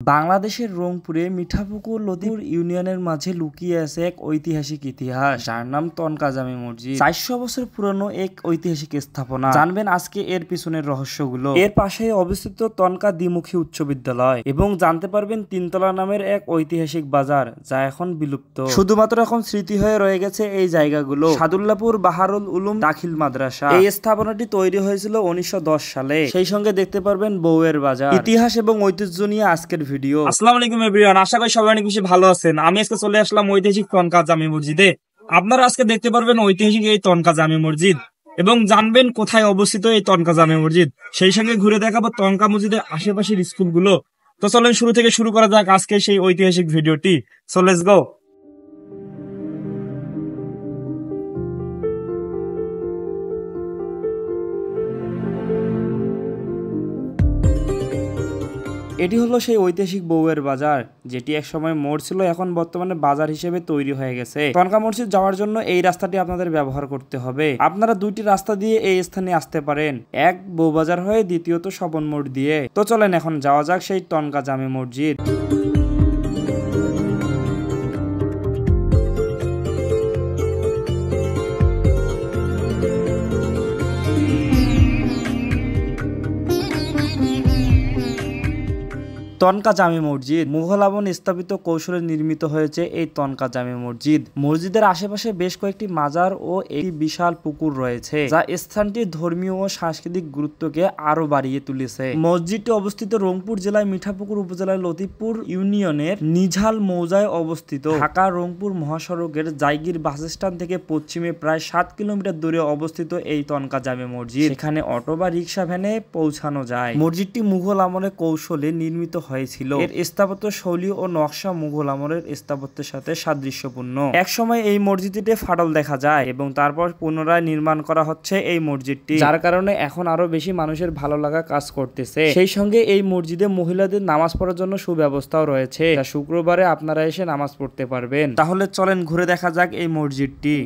বাংলাদেশের রংপুরে মিঠাপুকুর লতিপুর ইউনিয়নের মাঝে লুকিয়ে আছে এক ঐতিহাসিক ইতিহাস, যার নাম তনকা জামে মসজিদ। 400 বছর পুরনো এক ঐতিহাসিক স্থাপনা। জানবেন আজকে এর পিছনের রহস্যগুলো। এর পাশে অবস্থিত তনকা দ্বিমুখী উচ্চ বিদ্যালয় এবং জানতে পারবেন তিনতলা নামের এক ঐতিহাসিক বাজার, যা এখন বিলুপ্ত। শুধুমাত্র এখন স্মৃতি হয়ে রয়ে গেছে এই জায়গাগুলো। সাদুল্লাপুর বাহারুল উলুম দাখিল মাদ্রাসা। এই স্থাপনাটি তৈরি হয়েছিল 1910 সালে। সেই সঙ্গে দেখতে পারবেন বউয়ের বাজার। ইতিহাস এবং ঐতিহ্য নিয়ে আজকের ভিডিও। আসসালামু আলাইকুম এভরিওয়ান, আশা করি সবাই অনেক বেশি ভালো আছেন। আমি আজকে চলে আসলাম ঐতিহাসিক তনকা জামে মসজিদে। আপনারা আজকে দেখতে পারবেন ঐতিহাসিক এই তনকা জামে মসজিদ এবং জানবেন কোথায় অবস্থিত এই তনকা জামে মসজিদ। সেই সঙ্গে ঘুরে দেখাবো তনকা মসজিদের আশেপাশের স্কুলগুলো। তো চলেন শুরু থেকে শুরু করা যাক আজকে সেই ঐতিহাসিক ভিডিওটি। So let's go. এটি হলো সেই ঐতিহাসিক বউয়ের বাজার, যেটি এক সময় মোড় ছিল, এখন বর্তমানে বাজার হিসেবে তৈরি হয়ে গেছে। তনকা মসজিদ যাওয়ার জন্য এই রাস্তাটি আপনাদের ব্যবহার করতে হবে। আপনারা দুইটি রাস্তা দিয়ে এই স্থানে আসতে পারেন, এক বউবাজার হয়ে, দ্বিতীয়ত স্বপন মোড় দিয়ে। তো চলেন এখন যাওয়া যাক সেই তনকা জামে মসজিদ। তনকা জামে মসজিদ মুঘল আমলে স্থাপিত কৌশলে নির্মিত হয়েছে এই তনকা জামে মসজিদ। মসজিদের আশেপাশে বেশ কয়েকটি মাজার ও একটি বিশাল পুকুর রয়েছে, যা স্থানটির ধর্মীয় ও সাংস্কৃতিক গুরুত্বকে আরো বাড়িয়ে তুলেছে। মসজিদটি অবস্থিত রংপুর জেলায় মিঠাপুকুর উপজেলার লতিপুর ইউনিয়নের নিঝাল মৌজায় অবস্থিত। ঢাকা রংপুর মহাসড়কের জায়গির বাস স্ট্যান্ড থেকে পশ্চিমে প্রায় 7 কিলোমিটার দূরে অবস্থিত এই তনকা জামে মসজিদ। এখানে অটো বা রিক্সা ভ্যানে পৌঁছানো যায়। মসজিদটি মুঘল আমলে কৌশলে নির্মিত হয়েছিল। এর স্থাপত্য শৈলী ও নকশা মুঘল আমলের স্থাপত্যের সাথে সাদৃশ্যপূর্ণ। এক সময় এই মসজিদে ফাটল দেখা যায় এবং তারপর পুনরায় নির্মাণ করা হচ্ছে এই মসজিদটি, যার কারণে এখন আরো বেশি মানুষের ভালো লাগা কাজ করতেছে। সেই সঙ্গে এই মসজিদে মহিলাদের নামাজ পড়ার জন্য সুব্যবস্থাও রয়েছে, যা শুক্রবারে আপনারা এসে নামাজ পড়তে পারবেন। তাহলে চলেন ঘুরে দেখা যাক এই মসজিদটি।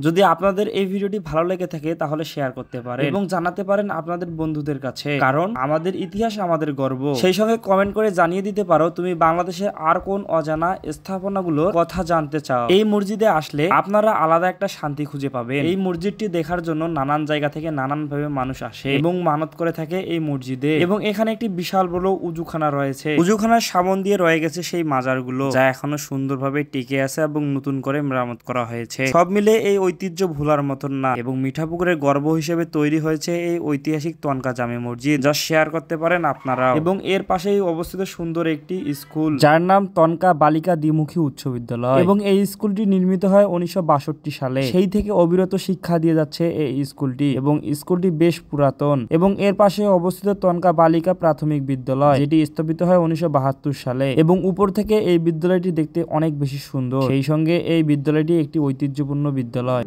যদি আপনাদের এই ভিডিওটি ভালো লেগে থাকে তাহলে শেয়ার করতে পারেন এবং জানাতে পারেন আপনাদের বন্ধুদের কাছে, কারণ আমাদের ইতিহাস আমাদের গর্ব। সেই সঙ্গে কমেন্ট করে জানিয়ে দিতে পারো তুমি বাংলাদেশের আর কোন অজানা স্থাপনাগুলোর কথা জানতে চাও। এই মসজিদে আসলে আপনারা আলাদা একটা শান্তি খুঁজে পাবেন। এই মসজিদটি দেখার জন্য নানান জায়গা থেকে নানান ভাবে মানুষ আসে এবং মানত করে থাকে এই মসজিদে। এবং এখানে একটি বিশাল বড় উজুখানা রয়েছে। উজুখানার সামন দিয়ে রয়ে গেছে সেই মাজারগুলো, যা এখনো সুন্দরভাবে টিকে আছে এবং নতুন করে মেরামত করা হয়েছে। সব মিলে এই ঐতিহ্য ভোলার মতন না এবং মিঠাপুকুরের গর্ব হিসেবে তৈরি হয়েছে এই ঐতিহাসিক তনকা জামে মসজিদ, যা শেয়ার করতে পারেন আপনারা। এবং এর পাশেই অবস্থিত সুন্দর একটি স্কুল, যার নাম তনকা বালিকা দ্বিমুখী উচ্চ বিদ্যালয়। এবং এই স্কুলটি নির্মিত হয় 1962 সালে। সেই থেকে অবিরত শিক্ষা দিয়ে যাচ্ছে এই স্কুলটি এবং স্কুলটি বেশ পুরাতন। এবং এর পাশে অবস্থিত তনকা বালিকা প্রাথমিক বিদ্যালয়, যেটি স্থাপিত হয় 1972 সালে। এবং উপর থেকে এই বিদ্যালয়টি দেখতে অনেক বেশি সুন্দর। সেই সঙ্গে এই বিদ্যালয়টি একটি ঐতিহ্যপূর্ণ বিদ্যালয়।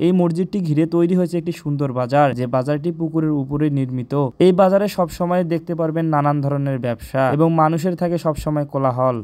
এই মসজিদটি ঘিরে তৈরি হয়েছে একটি সুন্দর বাজার, যে বাজারটি পুকুরের উপরে নির্মিত। এই বাজারে সব সময় দেখতে পারবেন নানান ধরনের ব্যবসা এবং মানুষের থাকে সব সময় কোলাহল।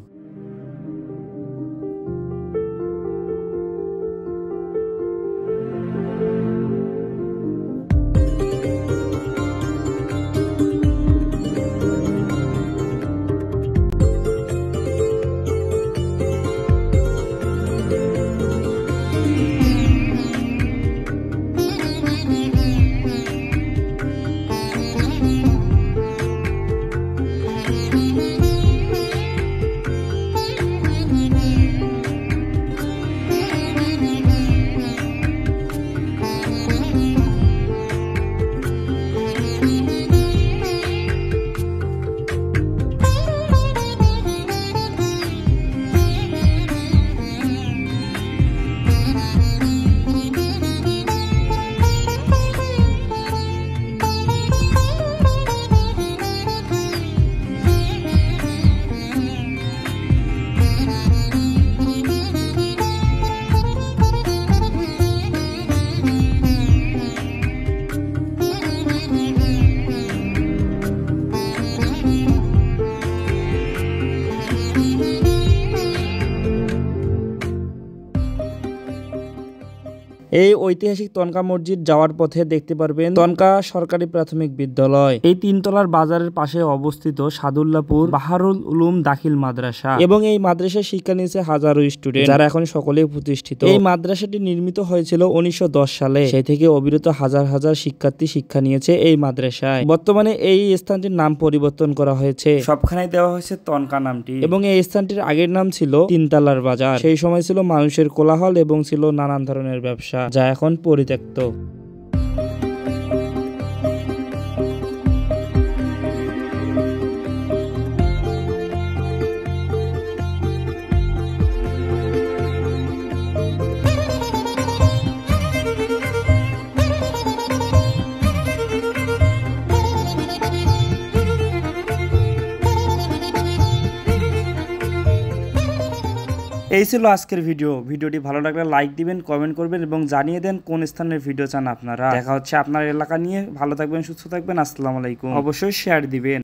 এই ঐতিহাসিক তনকা মসজিদ যাওয়ার পথে দেখতে পারবেন তনকা সরকারি প্রাথমিক বিদ্যালয়। এই তিনতলার বাজারের পাশে অবস্থিত সাদুল্লাপুর বাহারুল উলুম দাখিল মাদ্রাসা এবং এই মাদ্রাসায় শিক্ষা নিয়েছে হাজারো স্টুডেন্ট, যারা এখন সকলেই প্রতিষ্ঠিত। এই মাদ্রাসাটি নির্মিত হয়েছিল 1910 সালে। সেই থেকে অবিরত হাজার হাজার শিক্ষার্থী শিক্ষা নিয়েছে এই মাদ্রাসায়। বর্তমানে এই স্থানটির নাম পরিবর্তন করা হয়েছে, সবখানে দেওয়া হয়েছে তনকা নামটি। এবং এই স্থানটির আগের নাম ছিল তিনতলার বাজার। সেই সময় ছিল মানুষের কোলাহল এবং ছিল নানান ধরনের ব্যবসা, যা এখন পরিত্যক্ত। এই ছিল আজকের ভিডিওটি ভালো লাগলে লাইক দিবেন, কমেন্ট করবেন এবং জানিয়ে দেন কোন স্থানের ভিডিও চান আপনারা। দেখা হচ্ছে আপনার এলাকা নিয়ে। ভালো থাকবেন, সুস্থ থাকবেন। আসসালামু আলাইকুম। অবশ্যই শেয়ার দিবেন।